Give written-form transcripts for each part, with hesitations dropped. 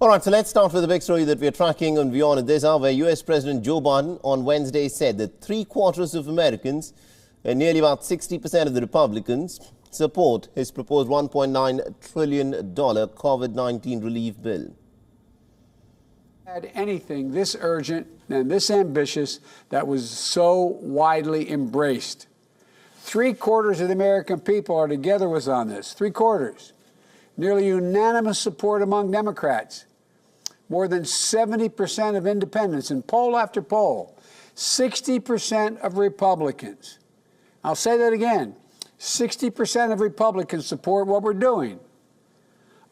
All right, so let's start with the big story that we're tracking on WION at this hour, where US President Joe Biden on Wednesday said that 3/4 of Americans and nearly about 60% of the Republicans support his proposed $1.9 trillion COVID-19 relief bill. Had anything this urgent and this ambitious that was so widely embraced. 3/4 of the American people are together with us on this. 3/4. Nearly unanimous support among Democrats. More than 70% of independents in poll after poll. 60% of Republicans. I'll say that again. 60% of Republicans support what we're doing.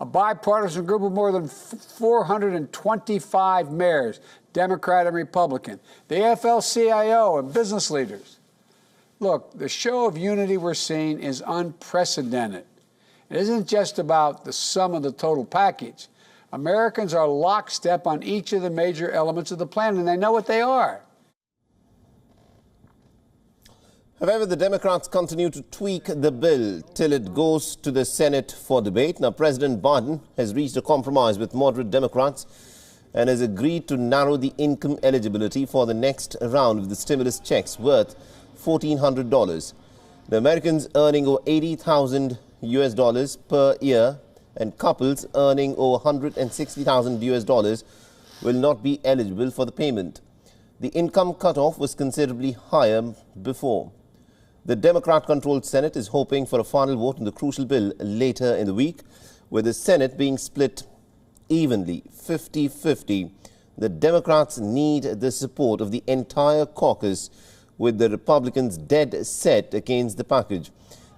A bipartisan group of more than 425 mayors, Democrat and Republican, the AFL-CIO and business leaders. Look, the show of unity we're seeing is unprecedented. It isn't just about the sum of the total package. Americans are lockstep on each of the major elements of the plan, and they know what they are. However, the Democrats continue to tweak the bill till it goes to the Senate for debate. Now, President Biden has reached a compromise with moderate Democrats and has agreed to narrow the income eligibility for the next round of the stimulus checks worth $1,400. The Americans earning over $80,000 per year and couples earning over $160,000 will not be eligible for the payment. The income cutoff was considerably higher before. The Democrat-controlled Senate is hoping for a final vote on the crucial bill later in the week, with the Senate being split evenly, 50-50. The Democrats need the support of the entire caucus, with the Republicans dead set against the package.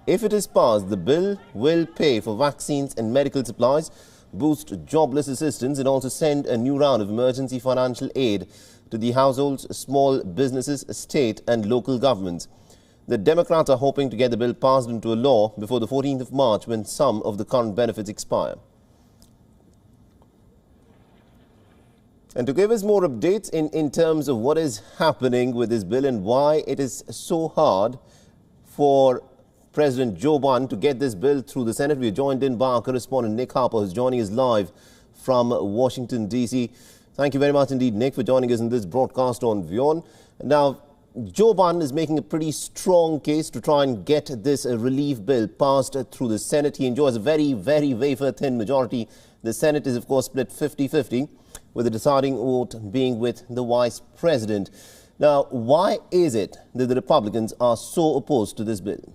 If it is passed, the bill will pay for vaccines and medical supplies, boost jobless assistance, and also send a new round of emergency financial aid to the households, small businesses, state and local governments. The Democrats are hoping to get the bill passed into a law before the 14th of March, when some of the current benefits expire. And to give us more updates in terms of what is happening with this bill and why it is so hard for President Joe Biden to get this bill through the Senate, we are joined in by our correspondent Nick Harper, who's joining us live from Washington, D.C. Thank you very much indeed, Nick, for joining us in this broadcast on WION. Now, Joe Biden is making a pretty strong case to try and get this relief bill passed through the Senate. He enjoys a very, very wafer-thin majority. The Senate is, of course, split 50-50, with the deciding vote being with the Vice President. Now, why is it that the Republicans are so opposed to this bill?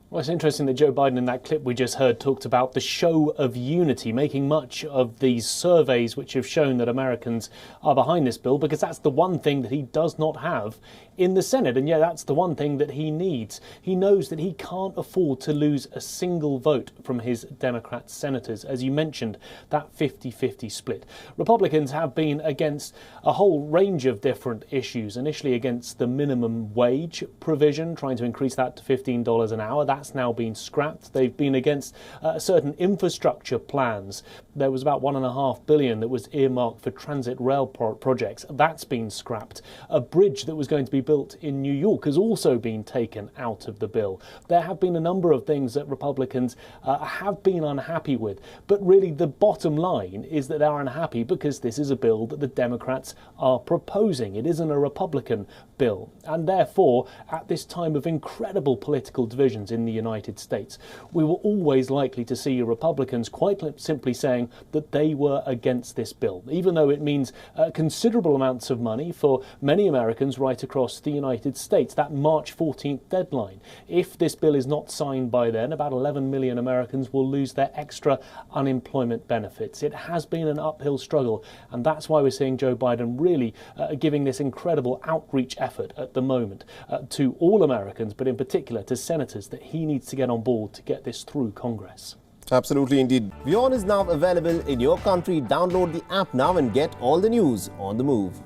Well, it's interesting that Joe Biden in that clip we just heard talked about the show of unity, making much of these surveys which have shown that Americans are behind this bill, because that's the one thing that he does not have in the Senate. And yeah, that's the one thing that he needs. He knows that he can't afford to lose a single vote from his Democrat senators. As you mentioned, that 50-50 split. Republicans have been against a whole range of different issues, initially against the minimum wage provision, trying to increase that to $15 an hour. That's now been scrapped. They've been against certain infrastructure plans. There was about $1.5 billion that was earmarked for transit rail projects. That's been scrapped. A bridge that was going to be built in New York has also been taken out of the bill. There have been a number of things that Republicans have been unhappy with, but really the bottom line is that they're unhappy because this is a bill that the Democrats are proposing. It isn't a Republican bill, and therefore at this time of incredible political divisions in the United States, we were always likely to see Republicans quite simply saying that they were against this bill, even though it means considerable amounts of money for many Americans right across the United States. That March 14th deadline, if this bill is not signed by then, about 11 million Americans will lose their extra unemployment benefits. It has been an uphill struggle, and that's why we're seeing Joe Biden really giving this incredible outreach effort at the moment to all Americans, but in particular to senators, that he needs to get on board to get this through Congress. Absolutely indeed. WION is now available in your country. Download the app now and get all the news on the move.